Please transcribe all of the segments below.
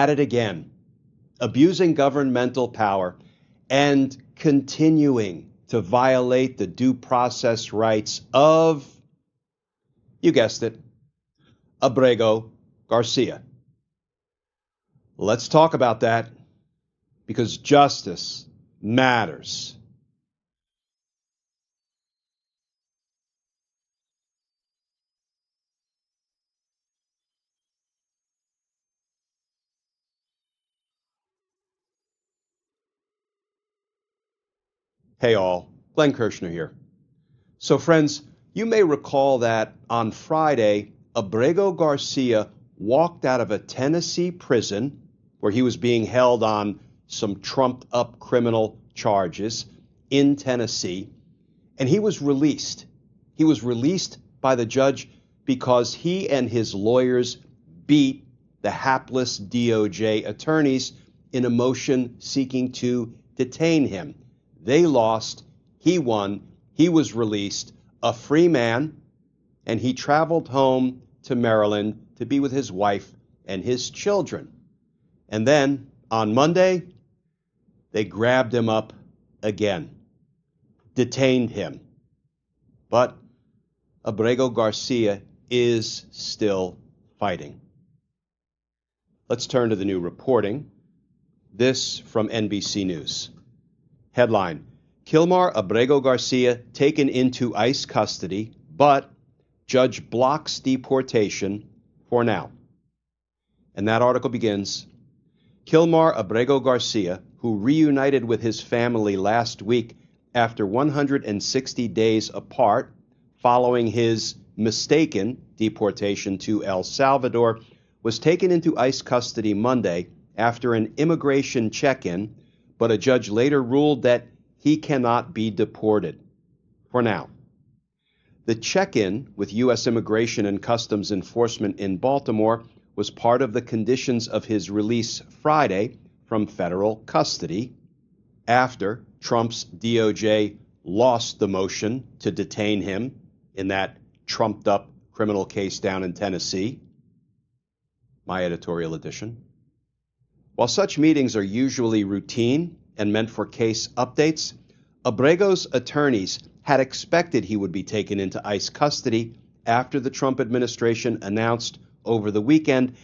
At it again, abusing governmental power and continuing to violate the due process rights of, you guessed it, Abrego Garcia. Let's talk about that, because justice matters. Hey all, Glenn Kirshner here. So friends, you may recall that on Friday, Abrego Garcia walked out of a Tennessee prison where he was being held on some trumped-up criminal charges in Tennessee, and he was released. He was released by the judge because he and his lawyers beat the hapless DOJ attorneys in a motion seeking to detain him. They lost, he won, he was released, a free man, and he traveled home to Maryland to be with his wife and his children. And then, on Monday, they grabbed him up again, detained him. But Abrego Garcia is still fighting. Let's turn to the new reporting. This from NBC News. Headline: Kilmar Abrego Garcia taken into ICE custody, but judge blocks deportation for now. And that article begins: Kilmar Abrego Garcia, who reunited with his family last week after 160 days apart following his mistaken deportation to El Salvador, was taken into ICE custody Monday after an immigration check-in, but a judge later ruled that he cannot be deported for now. The check-in with U.S. Immigration and Customs Enforcement in Baltimore was part of the conditions of his release Friday from federal custody after Trump's DOJ lost the motion to detain him in that trumped-up criminal case down in Tennessee. My editorial edition. While such meetings are usually routine and meant for case updates, Abrego's attorneys had expected he would be taken into ICE custody after the Trump administration announced over the weekend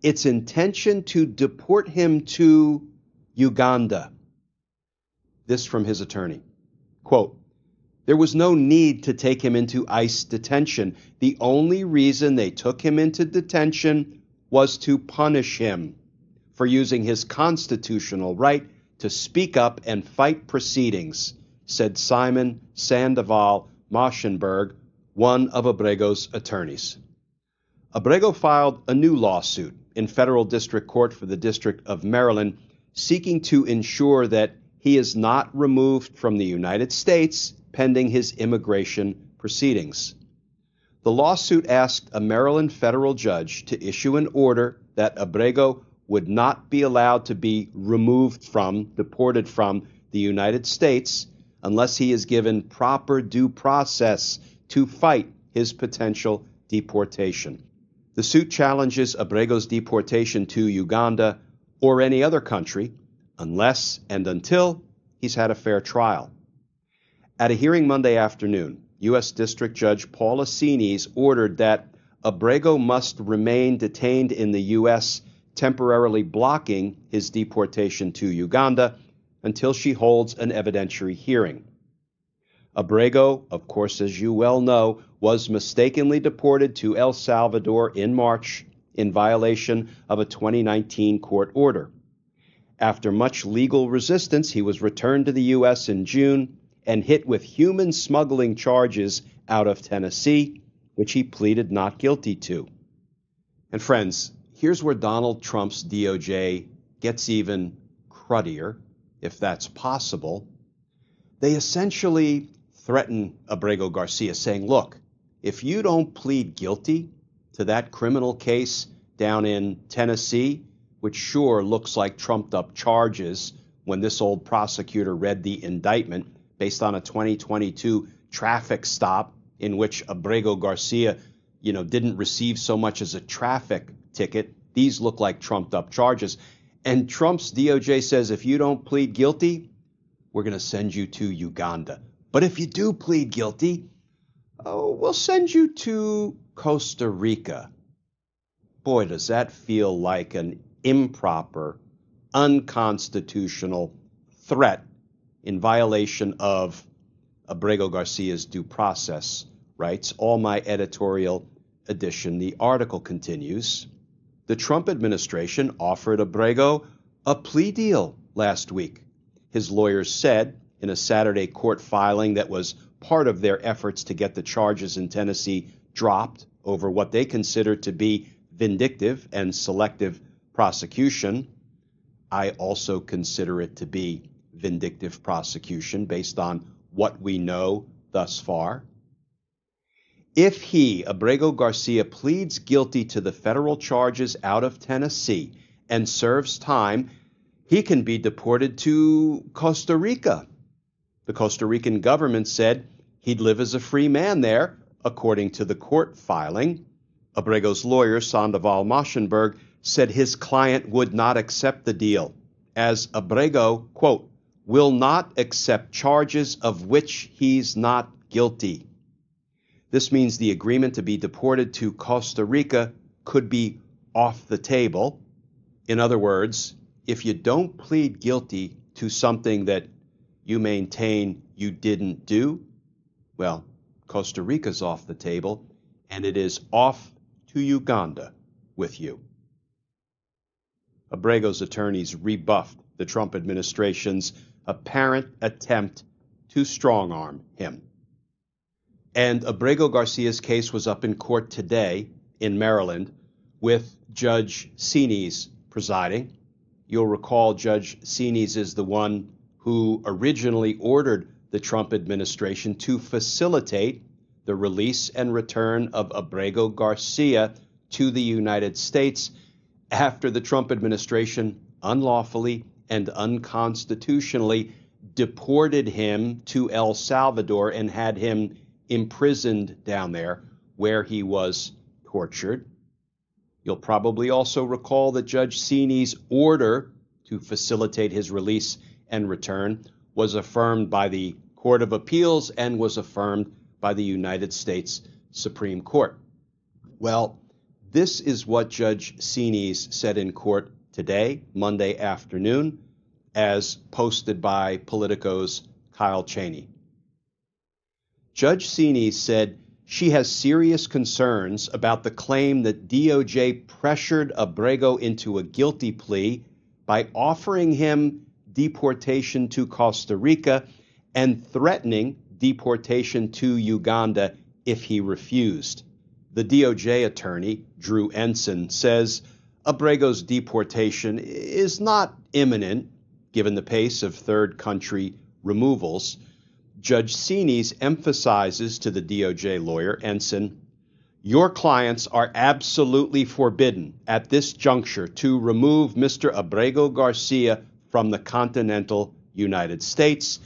its intention to deport him to Uganda. This from his attorney. Quote, "There was no need to take him into ICE detention. The only reason they took him into detention was to punish him for using his constitutional right to speak up and fight proceedings," said Simon Sandoval Moschenberg, one of Abrego's attorneys. Abrego filed a new lawsuit in federal district court for the District of Maryland, seeking to ensure that he is not removed from the United States pending his immigration proceedings. The lawsuit asked a Maryland federal judge to issue an order that Abrego would not be allowed to be deported from the United States unless he is given proper due process to fight his potential deportation. The suit challenges Abrego's deportation to Uganda or any other country unless and until he's had a fair trial. At a hearing Monday afternoon, U.S. District Judge Paul Asines ordered that Abrego must remain detained in the U.S., temporarily blocking his deportation to Uganda until she holds an evidentiary hearing. Abrego, of course, as you well know, was mistakenly deported to El Salvador in March in violation of a 2019 court order. After much legal resistance, he was returned to the U.S. in June and hit with human smuggling charges out of Tennessee, which he pleaded not guilty to. And friends, here's where Donald Trump's DOJ gets even cruddier, if that's possible. They essentially threaten Abrego Garcia, saying, look, if you don't plead guilty to that criminal case down in Tennessee, which sure looks like trumped-up charges when this old prosecutor read the indictment based on a 2022 traffic stop in which Abrego Garcia, didn't receive so much as a traffic ticket These look like trumped-up charges. And Trump's DOJ says if you don't plead guilty, we're going to send you to Uganda. But if you do plead guilty, we'll send you to Costa Rica. Boy, does that feel like an improper, unconstitutional threat in violation of Abrego Garcia's due process rights. All my editorial edition. The article continues. The Trump administration offered Abrego a plea deal last week. His lawyers said in a Saturday court filing that was part of their efforts to get the charges in Tennessee dropped over what they consider to be vindictive and selective prosecution. I also consider it to be vindictive prosecution based on what we know thus far. If he, Abrego Garcia, pleads guilty to the federal charges out of Tennessee and serves time, he can be deported to Costa Rica. The Costa Rican government said he'd live as a free man there, according to the court filing. Abrego's lawyer, Sandoval Maschenberg, said his client would not accept the deal, as Abrego, quote, will not accept charges of which he's not guilty. This means the agreement to be deported to Costa Rica could be off the table. In other words, if you don't plead guilty to something that you maintain you didn't do, well, Costa Rica's off the table, and it is off to Uganda with you. Abrego's attorneys rebuffed the Trump administration's apparent attempt to strong-arm him. And Abrego Garcia's case was up in court today in Maryland with Judge Sines presiding. You'll recall Judge Sines is the one who originally ordered the Trump administration to facilitate the release and return of Abrego Garcia to the United States after the Trump administration unlawfully and unconstitutionally deported him to El Salvador and had him imprisoned down there where he was tortured. You'll probably also recall that Judge Sines' order to facilitate his release and return was affirmed by the Court of Appeals and was affirmed by the United States Supreme Court. Well, this is what Judge Sines said in court today, Monday afternoon, as posted by Politico's Kyle Cheney. Judge Sines said she has serious concerns about the claim that DOJ pressured Abrego into a guilty plea by offering him deportation to Costa Rica and threatening deportation to Uganda if he refused. The DOJ attorney, Drew Ensign, says Abrego's deportation is not imminent, given the pace of third country removals. Judge Sines emphasizes to the DOJ lawyer, Ensign, your clients are absolutely forbidden at this juncture to remove Mr. Abrego Garcia from the continental United States.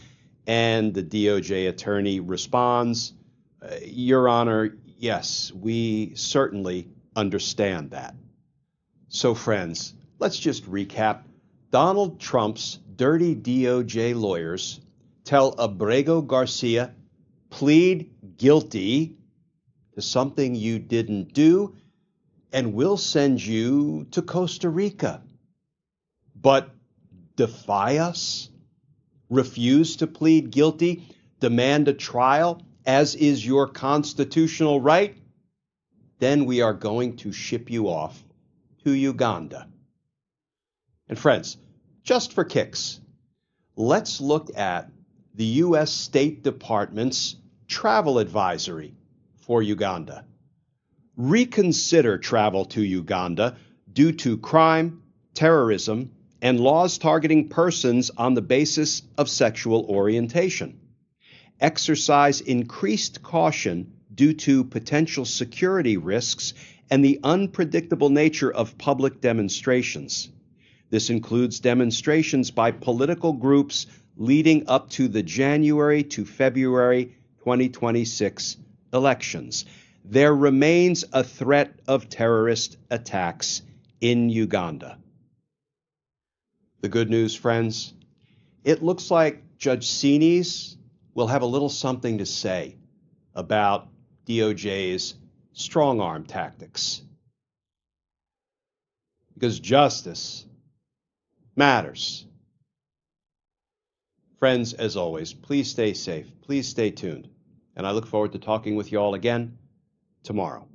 And the DOJ attorney responds, Your Honor, yes, we certainly understand that. So, friends, let's just recap. Donald Trump's dirty DOJ lawyers tell Abrego Garcia, plead guilty to something you didn't do, and we'll send you to Costa Rica. But defy us? Refuse to plead guilty? Demand a trial, as is your constitutional right? Then we are going to ship you off to Uganda. And friends, just for kicks, let's look at the U.S. State Department's travel advisory for Uganda. Reconsider travel to Uganda due to crime, terrorism, and laws targeting persons on the basis of sexual orientation. Exercise increased caution due to potential security risks and the unpredictable nature of public demonstrations. This includes demonstrations by political groups leading up to the January to February 2026 elections. There remains a threat of terrorist attacks in Uganda. The good news, friends, it looks like Judge Sines will have a little something to say about DOJ's strong-arm tactics. Because justice matters. Friends, as always, please stay safe. Please stay tuned. And I look forward to talking with you all again tomorrow.